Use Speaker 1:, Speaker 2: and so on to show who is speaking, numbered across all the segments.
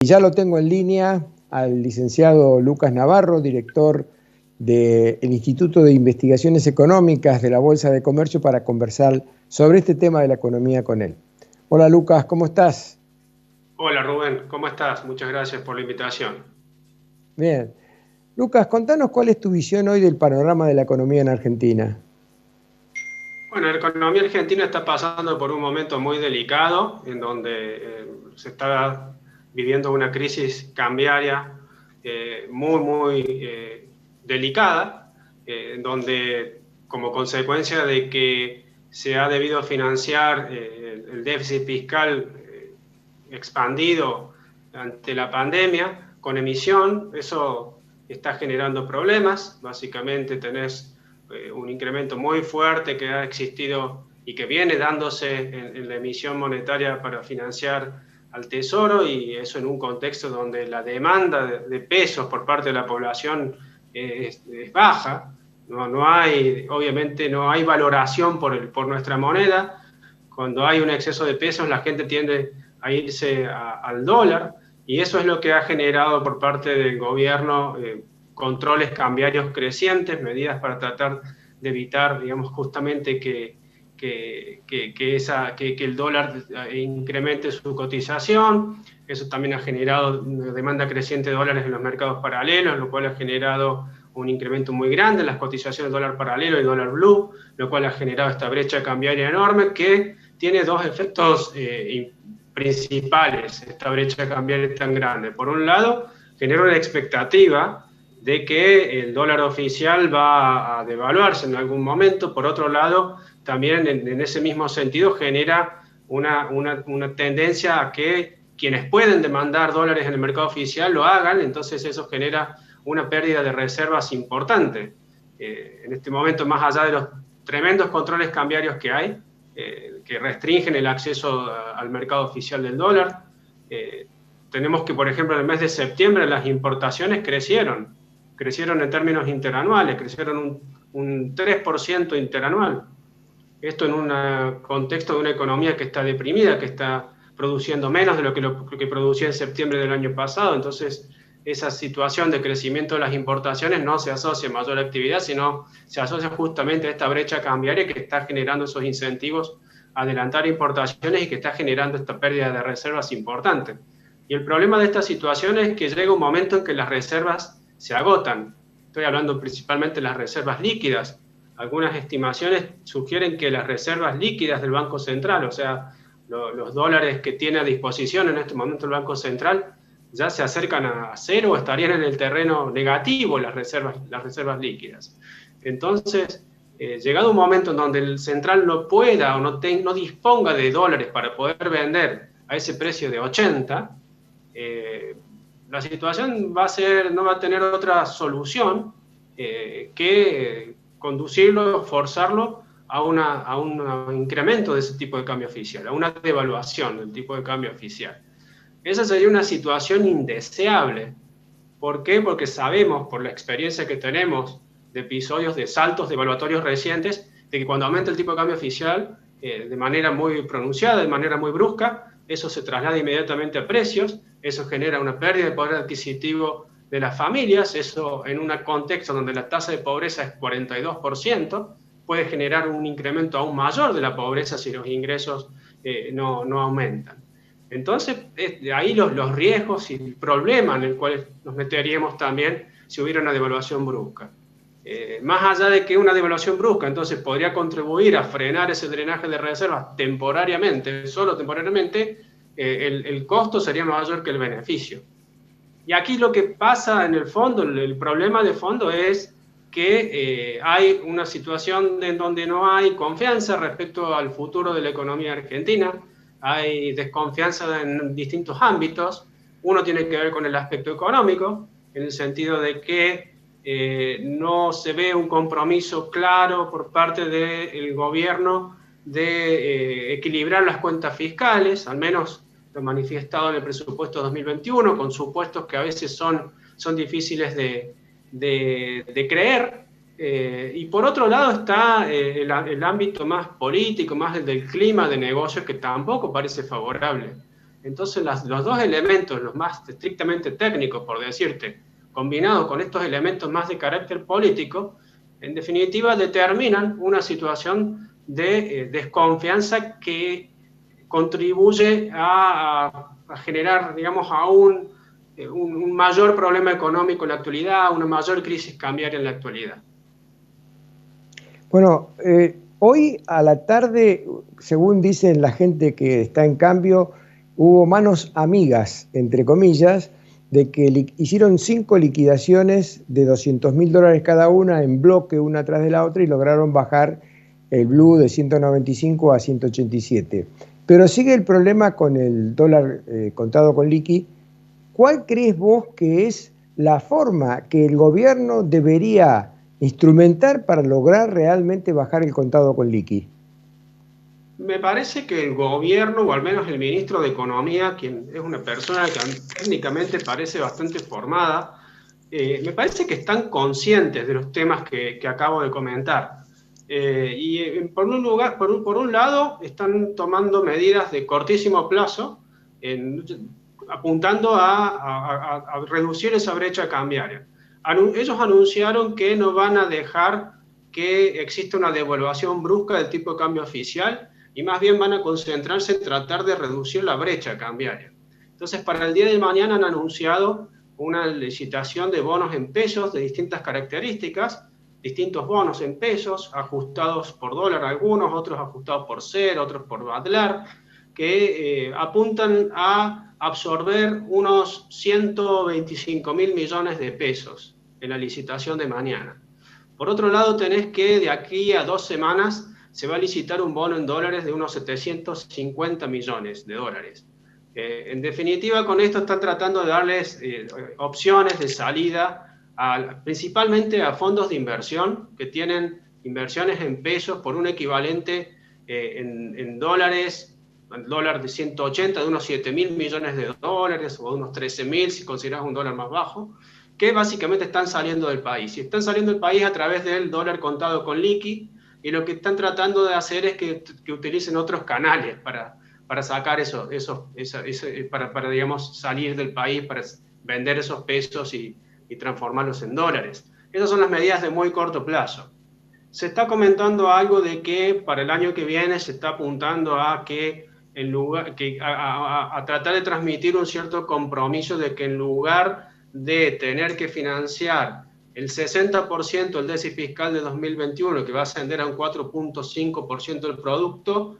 Speaker 1: Y ya lo tengo en línea al licenciado Lucas Navarro, director del Instituto de Investigaciones Económicas de la Bolsa de Comercio, para conversar sobre este tema de la economía con él. Hola Lucas, ¿cómo estás?
Speaker 2: Hola Rubén, ¿cómo estás? Muchas gracias por la invitación.
Speaker 1: Bien. Lucas, contanos cuál es tu visión hoy del panorama de la economía en Argentina.
Speaker 2: Bueno, la economía argentina está pasando por un momento muy delicado, en donde se está viviendo una crisis cambiaria muy delicada, en donde como consecuencia de que se ha debido financiar el déficit fiscal expandido ante la pandemia con emisión, eso está generando problemas. Básicamente tenés un incremento muy fuerte que ha existido y que viene dándose en la emisión monetaria para financiar al Tesoro, y eso en un contexto donde la demanda de pesos por parte de la población es baja. No hay, obviamente no hay valoración por nuestra moneda. Cuando hay un exceso de pesos, la gente tiende a irse al dólar, y eso es lo que ha generado por parte del gobierno controles cambiarios crecientes, medidas para tratar de evitar, digamos, justamente que el dólar incremente su cotización. Eso también ha generado una demanda creciente de dólares en los mercados paralelos, lo cual ha generado un incremento muy grande en las cotizaciones de dólar paralelo y dólar blue, lo cual ha generado esta brecha cambiaria enorme que tiene dos efectos principales, esta brecha cambiaria tan grande. Por un lado, genera una expectativa de que el dólar oficial va a devaluarse en algún momento. Por otro lado, también en ese mismo sentido genera una tendencia a que quienes pueden demandar dólares en el mercado oficial lo hagan, entonces eso genera una pérdida de reservas importante. En este momento, más allá de los tremendos controles cambiarios que hay, que restringen el acceso al mercado oficial del dólar, tenemos que, por ejemplo, en el mes de septiembre las importaciones crecieron en términos interanuales, crecieron un 3% interanual. Esto en un contexto de una economía que está deprimida, que está produciendo menos de lo que producía en septiembre del año pasado. Entonces, esa situación de crecimiento de las importaciones no se asocia a mayor actividad, sino se asocia justamente a esta brecha cambiaria que está generando esos incentivos a adelantar importaciones y que está generando esta pérdida de reservas importante. Y el problema de esta situación es que llega un momento en que las reservas se agotan. Estoy hablando principalmente de las reservas líquidas. Algunas estimaciones sugieren que las reservas líquidas del Banco Central, o sea, los dólares que tiene a disposición en este momento el Banco Central, ya se acercan a cero o estarían en el terreno negativo las reservas líquidas. Entonces, llegado un momento en donde el central no pueda o no disponga de dólares para poder vender a ese precio de 80, la situación no va a tener otra solución que conducirlo, forzarlo a un incremento de ese tipo de cambio oficial, a una devaluación del tipo de cambio oficial. Esa sería una situación indeseable. ¿Por qué? Porque sabemos, por la experiencia que tenemos de episodios de saltos devaluatorios recientes, de que cuando aumenta el tipo de cambio oficial de manera muy pronunciada, de manera muy brusca, eso se traslada inmediatamente a precios, eso genera una pérdida de poder adquisitivo de las familias, eso en un contexto donde la tasa de pobreza es 42%, puede generar un incremento aún mayor de la pobreza si los ingresos no aumentan. Entonces, de ahí los riesgos y el problema en el cual nos meteríamos también si hubiera una devaluación brusca. Más allá de que una devaluación brusca entonces podría contribuir a frenar ese drenaje de reservas temporariamente, solo temporariamente, el costo sería mayor que el beneficio. Y aquí lo que pasa en el fondo, el problema de fondo es que hay una situación en donde no hay confianza respecto al futuro de la economía argentina, hay desconfianza en distintos ámbitos. Uno tiene que ver con el aspecto económico, en el sentido de que no se ve un compromiso claro por parte del gobierno de equilibrar las cuentas fiscales, al menos lo manifestado en el presupuesto 2021, con supuestos que a veces son difíciles de creer. Y por otro lado está el ámbito más político, más el del clima de negocios, que tampoco parece favorable. Entonces los dos elementos, los más estrictamente técnicos, por decirte, combinados con estos elementos más de carácter político, en definitiva determinan una situación de desconfianza que contribuye a generar, digamos, aún un mayor problema económico en la actualidad, una mayor crisis cambiaria en la actualidad.
Speaker 1: Bueno, hoy a la tarde, según dicen la gente que está en cambio, hubo manos amigas, entre comillas, de que hicieron 5 liquidaciones de $200.000 cada una en bloque, una tras de la otra, y lograron bajar el blue de 195 a 187. Pero sigue el problema con el dólar contado con liqui. ¿Cuál crees vos que es la forma que el gobierno debería instrumentar para lograr realmente bajar el contado con liqui?
Speaker 2: Me parece que el gobierno, o al menos el ministro de Economía, quien es una persona que técnicamente parece bastante formada, me parece que están conscientes de los temas que acabo de comentar. Por un lado, están tomando medidas de cortísimo plazo, apuntando a reducir esa brecha cambiaria. Ellos anunciaron que no van a dejar que exista una devaluación brusca del tipo de cambio oficial, y más bien van a concentrarse en tratar de reducir la brecha cambiaria. Entonces, para el día de mañana han anunciado una licitación de bonos en pesos de distintas características, distintos bonos en pesos, ajustados por dólar algunos, otros ajustados por CER, otros por Badlar, que apuntan a absorber unos 125.000 millones de pesos en la licitación de mañana. Por otro lado, tenés que de aquí a 2 semanas se va a licitar un bono en dólares de unos 750 millones de dólares. En definitiva, con esto están tratando de darles opciones de salida principalmente a fondos de inversión que tienen inversiones en pesos por un equivalente en dólares, el dólar de 180, de unos 7.000 millones de dólares o de unos 13.000 si consideras un dólar más bajo, que básicamente están saliendo del país. Y están saliendo del país a través del dólar contado con liqui, y lo que están tratando de hacer es que utilicen otros canales para sacar para, digamos, salir del país, para vender esos pesos y transformarlos en dólares. Esas son las medidas de muy corto plazo. Se está comentando algo de que para el año que viene se está apuntando a a tratar de transmitir un cierto compromiso de que en lugar de tener que financiar el 60% del déficit fiscal de 2021, que va a ascender a un 4.5% del producto,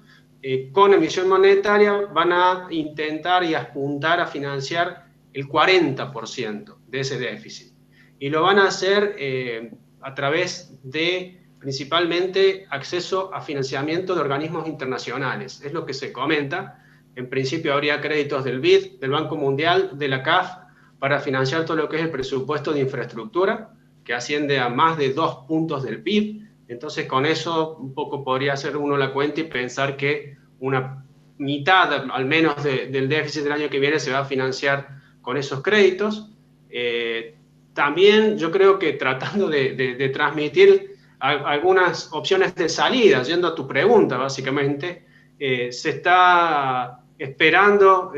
Speaker 2: con emisión monetaria van a intentar y apuntar a financiar el 40% de ese déficit. Y lo van a hacer a través de principalmente acceso a financiamiento de organismos internacionales. Es lo que se comenta. En principio habría créditos del BID, del Banco Mundial, de la CAF, para financiar todo lo que es el presupuesto de infraestructura, que asciende a más de 2 puntos del PIB. Entonces, con eso un poco podría hacer uno la cuenta y pensar que una mitad, al menos, del déficit del año que viene se va a financiar con esos créditos. También yo creo que tratando de transmitir algunas opciones de salida, yendo a tu pregunta, básicamente, se está esperando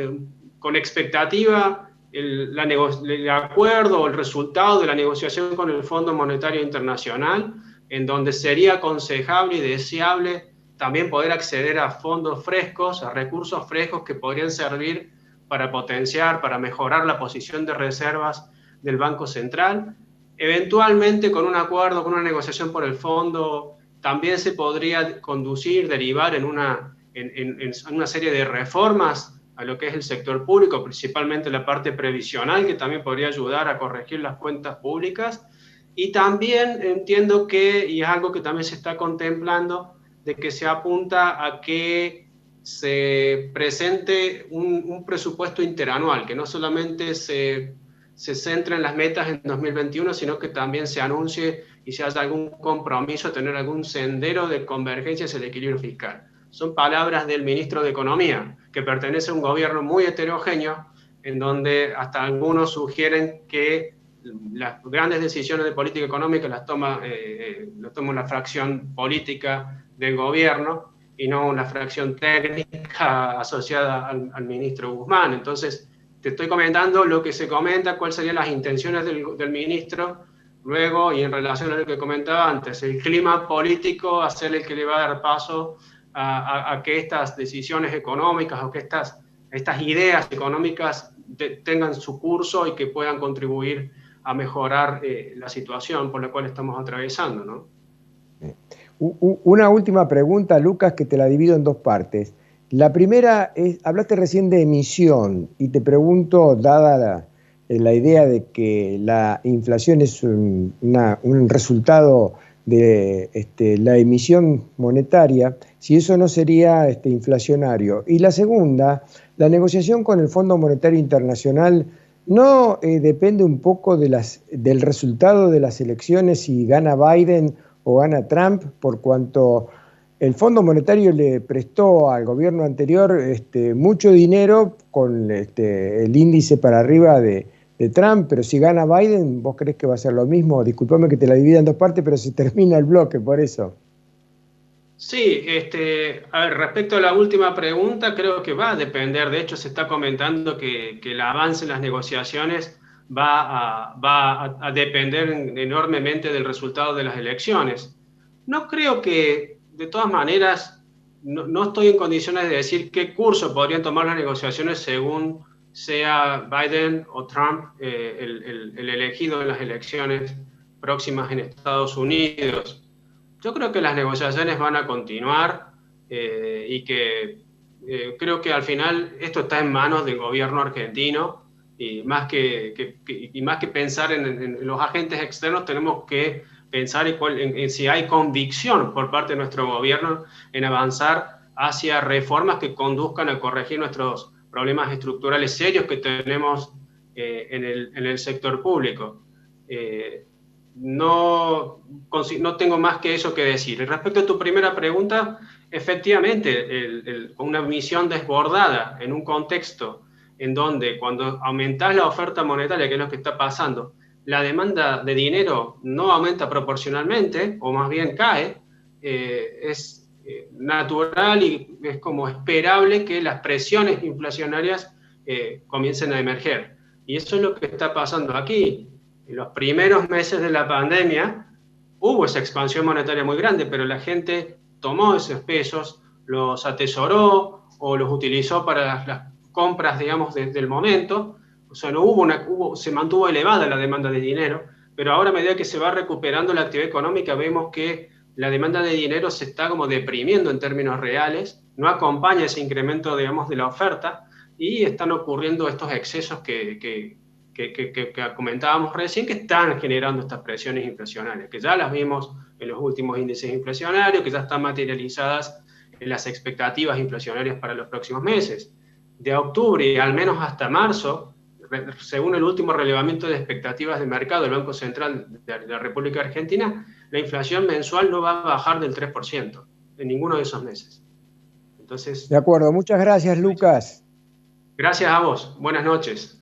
Speaker 2: con expectativa el acuerdo o el resultado de la negociación con el Fondo Monetario Internacional, en donde sería aconsejable y deseable también poder acceder a fondos frescos, a recursos frescos que podrían servir para potenciar, para mejorar la posición de reservas del Banco Central. Eventualmente, con un acuerdo, con una negociación por el fondo, también se podría derivar en una serie de reformas a lo que es el sector público, principalmente la parte previsional, que también podría ayudar a corregir las cuentas públicas. Y también entiendo que, y es algo que también se está contemplando, de que se apunta a que se presente un presupuesto interanual, que no solamente se centre en las metas en 2021, sino que también se anuncie y se haya algún compromiso a tener algún sendero de convergencia hacia el equilibrio fiscal. Son palabras del ministro de Economía, que pertenece a un gobierno muy heterogéneo, en donde hasta algunos sugieren que las grandes decisiones de política económica las toma la fracción política del gobierno, y no una fracción técnica asociada al ministro Guzmán. Entonces, te estoy comentando lo que se comenta, cuáles serían las intenciones del ministro, luego, y en relación a lo que comentaba antes, el clima político va a ser el que le va a dar paso a que estas decisiones económicas o que estas ideas económicas tengan su curso y que puedan contribuir a mejorar la situación por la cual estamos atravesando, ¿no?
Speaker 1: Una última pregunta, Lucas, que te la divido en dos partes. La primera es, hablaste recién de emisión y te pregunto, dada la idea de que la inflación es un resultado de la emisión monetaria, si eso no sería inflacionario. Y la segunda, la negociación con el Fondo Monetario Internacional no depende un poco del resultado de las elecciones, si gana Biden o gana Trump, por cuanto el Fondo Monetario le prestó al gobierno anterior mucho dinero con el índice para arriba de Trump, pero si gana Biden, ¿vos creés que va a ser lo mismo? Disculpame que te la divida en dos partes, pero se termina el bloque, por eso.
Speaker 2: Sí, a ver, respecto a la última pregunta, creo que va a depender, de hecho se está comentando que el avance en las negociaciones va a depender enormemente del resultado de las elecciones. No creo que, de todas maneras, no estoy en condiciones de decir qué curso podrían tomar las negociaciones según sea Biden o Trump el elegido en las elecciones próximas en Estados Unidos. Yo creo que las negociaciones van a continuar y que creo que al final esto está en manos del gobierno argentino y más que pensar en los agentes externos, tenemos que pensar en si hay convicción por parte de nuestro gobierno en avanzar hacia reformas que conduzcan a corregir nuestros problemas estructurales serios que tenemos en el sector público. No tengo más que eso que decir. Respecto a tu primera pregunta, efectivamente, con una misión desbordada en un contexto en donde cuando aumentás la oferta monetaria, que es lo que está pasando, la demanda de dinero no aumenta proporcionalmente, o más bien cae, es natural y es como esperable que las presiones inflacionarias comiencen a emerger. Y eso es lo que está pasando aquí. En los primeros meses de la pandemia hubo esa expansión monetaria muy grande, pero la gente tomó esos pesos, los atesoró o los utilizó para las compras, digamos, del momento. O sea, se mantuvo elevada la demanda de dinero, pero ahora a medida que se va recuperando la actividad económica vemos que la demanda de dinero se está como deprimiendo en términos reales, no acompaña ese incremento, digamos, de la oferta y están ocurriendo estos excesos que comentábamos recién, que están generando estas presiones inflacionarias, que ya las vimos en los últimos índices inflacionarios, que ya están materializadas en las expectativas inflacionarias para los próximos meses. De octubre, al menos hasta marzo, según el último relevamiento de expectativas de mercado del Banco Central de la República Argentina, la inflación mensual no va a bajar del 3% en ninguno de esos meses. Entonces,
Speaker 1: de acuerdo, muchas gracias, Lucas.
Speaker 2: Gracias a vos, buenas noches.